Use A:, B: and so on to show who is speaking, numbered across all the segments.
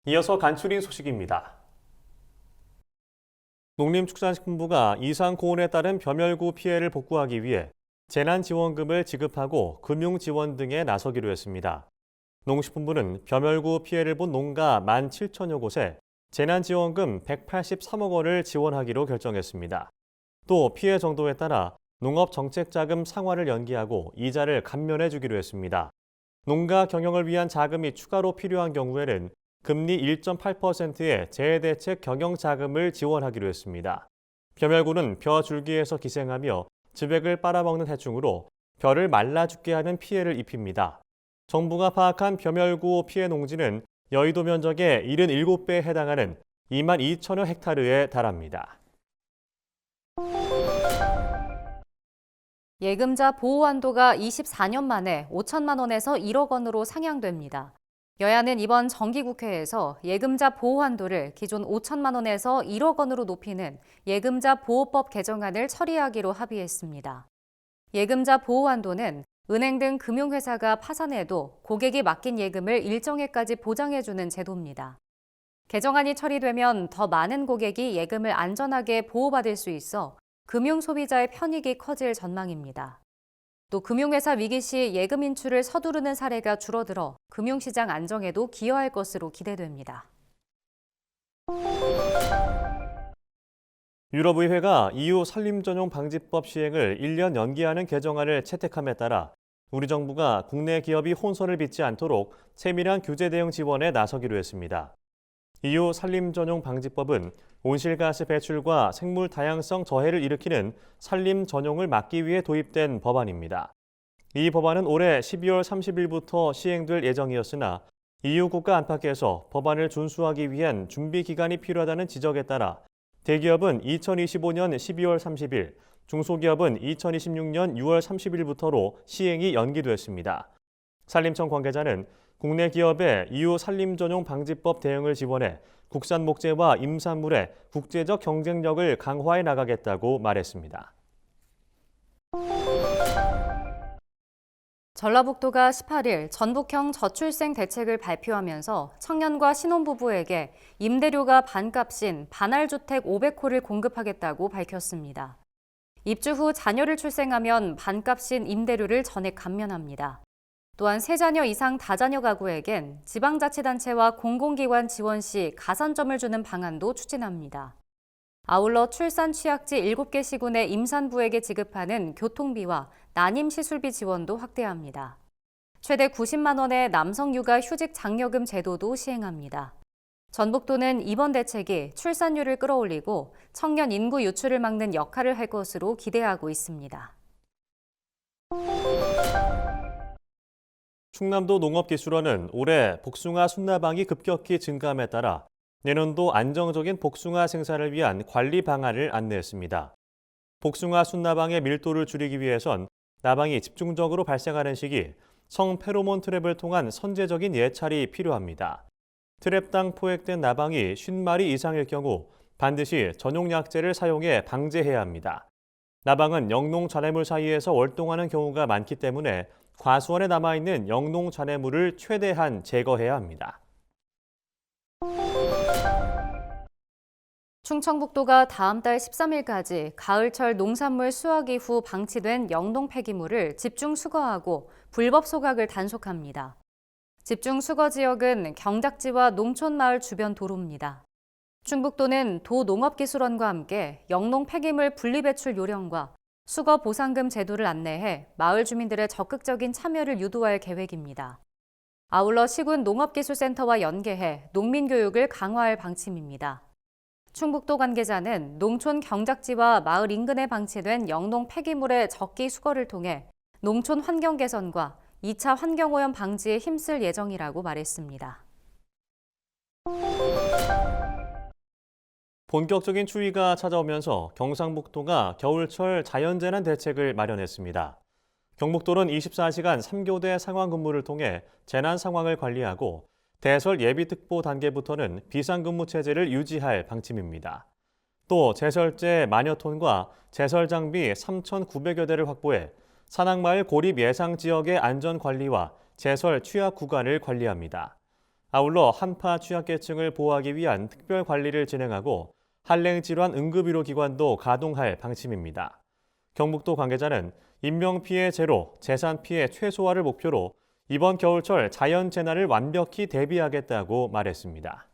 A: 이어서 간추린 소식입니다. 농림축산식품부가 이상고온에 따른 벼멸구 피해를 복구하기 위해 재난지원금을 지급하고 금융지원 등에 나서기로 했습니다. 농식품부는 벼멸구 피해를 본 농가 17,000여 곳에 재난지원금 183억 원을 지원하기로 결정했습니다. 또 피해 정도에 따라 농업정책자금 상환을 연기하고 이자를 감면해 주기로 했습니다. 농가 경영을 위한 자금이 추가로 필요한 경우에는 금리 1.8%의 재해대책 경영자금을 지원하기로 했습니다. 벼멸구는 벼 줄기에서 기생하며 즙액을 빨아먹는 해충으로 벼를 말라 죽게 하는 피해를 입힙니다. 정부가 파악한 벼멸구 피해 농지는 여의도 면적의 77배에 해당하는 22,000여 헥타르에 달합니다.
B: 예금자 보호 한도가 24년 만에 5천만 원에서 1억 원으로 상향됩니다. 여야는 이번 정기국회에서 예금자 보호 한도를 기존 5천만 원에서 1억 원으로 높이는 예금자 보호법 개정안을 처리하기로 합의했습니다. 예금자 보호 한도는 은행 등 금융회사가 파산해도 고객이 맡긴 예금을 일정액까지 보장해주는 제도입니다. 개정안이 처리되면 더 많은 고객이 예금을 안전하게 보호받을 수 있어 금융 소비자의 편익이 커질 전망입니다. 또 금융회사 위기 시 예금 인출을 서두르는 사례가 줄어들어 금융시장 안정에도 기여할 것으로 기대됩니다.
A: 유럽의회가 EU 산림전용 방지법 시행을 1년 연기하는 개정안을 채택함에 따라 우리 정부가 국내 기업이 혼선을 빚지 않도록 세밀한 규제 대응 지원에 나서기로 했습니다. EU 산림전용 방지법은 온실가스 배출과 생물 다양성 저해를 일으키는 산림 전용을 막기 위해 도입된 법안입니다. 이 법안은 올해 12월 30일부터 시행될 예정이었으나 EU 국가 안팎에서 법안을 준수하기 위한 준비 기간이 필요하다는 지적에 따라 대기업은 2025년 12월 30일, 중소기업은 2026년 6월 30일부터로 시행이 연기됐습니다. 산림청 관계자는 국내 기업의 EU 산림 전용 방지법 대응을 지원해 국산 목재와 임산물의 국제적 경쟁력을 강화해 나가겠다고 말했습니다.
B: 전라북도가 18일 전북형 저출생 대책을 발표하면서 청년과 신혼부부에게 임대료가 반값인 반할주택 500호를 공급하겠다고 밝혔습니다. 입주 후 자녀를 출생하면 반값인 임대료를 전액 감면합니다. 또한 3자녀 이상 다자녀 가구에겐 지방자치단체와 공공기관 지원 시 가산점을 주는 방안도 추진합니다. 아울러 출산 취약지 7개 시군의 임산부에게 지급하는 교통비와 난임 시술비 지원도 확대합니다. 최대 90만 원의 남성 육아 휴직 장려금 제도도 시행합니다. 전북도는 이번 대책이 출산율을 끌어올리고 청년 인구 유출을 막는 역할을 할 것으로 기대하고 있습니다.
A: 충남도 농업기술원은 올해 복숭아 순나방이 급격히 증가함에 따라 내년도 안정적인 복숭아 생산을 위한 관리 방안을 안내했습니다. 복숭아 순나방의 밀도를 줄이기 위해선 나방이 집중적으로 발생하는 시기 성페로몬 트랩을 통한 선제적인 예찰이 필요합니다. 트랩당 포획된 나방이 50마리 이상일 경우 반드시 전용 약제를 사용해 방제해야 합니다. 나방은 영농 잔해물 사이에서 월동하는 경우가 많기 때문에 과수원에 남아있는 영농 잔해물을 최대한 제거해야 합니다.
B: 충청북도가 다음 달 13일까지 가을철 농산물 수확 이후 방치된 영농 폐기물을 집중 수거하고 불법 소각을 단속합니다. 집중 수거 지역은 경작지와 농촌마을 주변 도로입니다. 충북도는 도농업기술원과 함께 영농 폐기물 분리배출 요령과 수거 보상금 제도를 안내해 마을 주민들의 적극적인 참여를 유도할 계획입니다. 아울러 시군 농업기술센터와 연계해 농민교육을 강화할 방침입니다. 충북도 관계자는 농촌 경작지와 마을 인근에 방치된 영농 폐기물의 적기 수거를 통해 농촌 환경 개선과 2차 환경오염 방지에 힘쓸 예정이라고 말했습니다.
A: 본격적인 추위가 찾아오면서 경상북도가 겨울철 자연재난 대책을 마련했습니다. 경북도는 24시간 3교대 상황 근무를 통해 재난 상황을 관리하고 대설 예비특보 단계부터는 비상근무 체제를 유지할 방침입니다. 또 제설제 만여 톤과 제설 장비 3,900여 대를 확보해 산악마을 고립 예상 지역의 안전 관리와 제설 취약 구간을 관리합니다. 아울러 한파 취약계층을 보호하기 위한 특별 관리를 진행하고 한랭질환 응급의료기관도 가동할 방침입니다. 경북도 관계자는 인명피해 제로, 재산피해 최소화를 목표로 이번 겨울철 자연재난을 완벽히 대비하겠다고 말했습니다.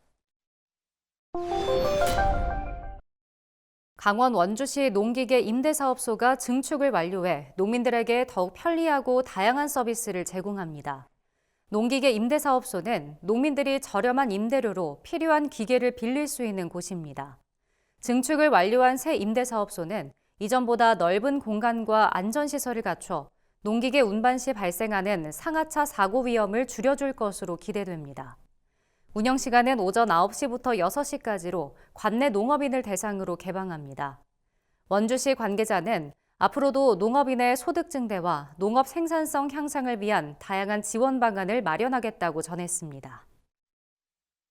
B: 강원 원주시 농기계 임대사업소가 증축을 완료해 농민들에게 더욱 편리하고 다양한 서비스를 제공합니다. 농기계 임대사업소는 농민들이 저렴한 임대료로 필요한 기계를 빌릴 수 있는 곳입니다. 증축을 완료한 새 임대사업소는 이전보다 넓은 공간과 안전시설을 갖춰 농기계 운반 시 발생하는 상하차 사고 위험을 줄여줄 것으로 기대됩니다. 운영 시간은 오전 9시부터 6시까지로 관내 농업인을 대상으로 개방합니다. 원주시 관계자는 앞으로도 농업인의 소득 증대와 농업 생산성 향상을 위한 다양한 지원 방안을 마련하겠다고 전했습니다.